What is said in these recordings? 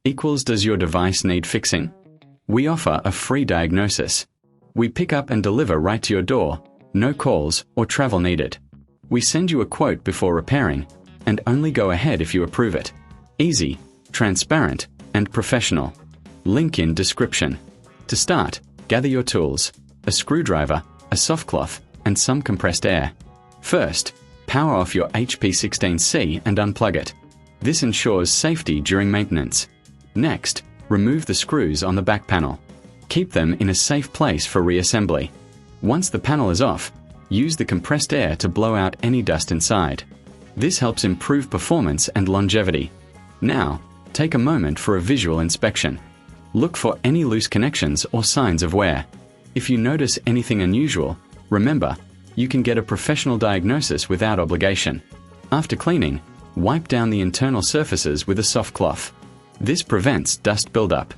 equals does your device need fixing? We offer a free diagnosis. We pick up and deliver right to your door, no calls or travel needed. We send you a quote before repairing, and only go ahead if you approve it. Easy, transparent, and professional. Link in description. To start, gather your tools, a screwdriver, a soft cloth, and some compressed air. First, power off your HP16C and unplug it. This ensures safety during maintenance. Next, remove the screws on the back panel. Keep them in a safe place for reassembly. Once the panel is off, use the compressed air to blow out any dust inside. This helps improve performance and longevity. Now, take a moment for a visual inspection. Look for any loose connections or signs of wear. If you notice anything unusual, remember, you can get a professional diagnosis without obligation. After cleaning, wipe down the internal surfaces with a soft cloth. This prevents dust buildup.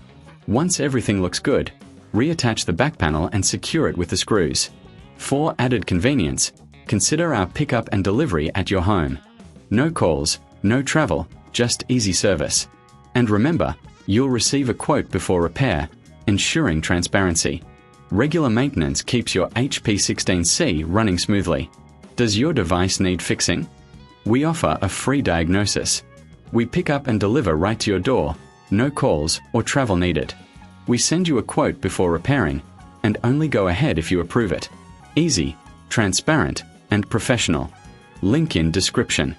Once everything looks good, reattach the back panel and secure it with the screws. For added convenience, consider our pickup and delivery at your home. No calls, no travel, just easy service. And remember, you'll receive a quote before repair, ensuring transparency. Regular maintenance keeps your HP16C running smoothly. Does your device need fixing? We offer a free diagnosis. We pick up and deliver right to your door, no calls or travel needed. We send you a quote before repairing, and only go ahead if you approve it. Easy, transparent, and professional. Link in description.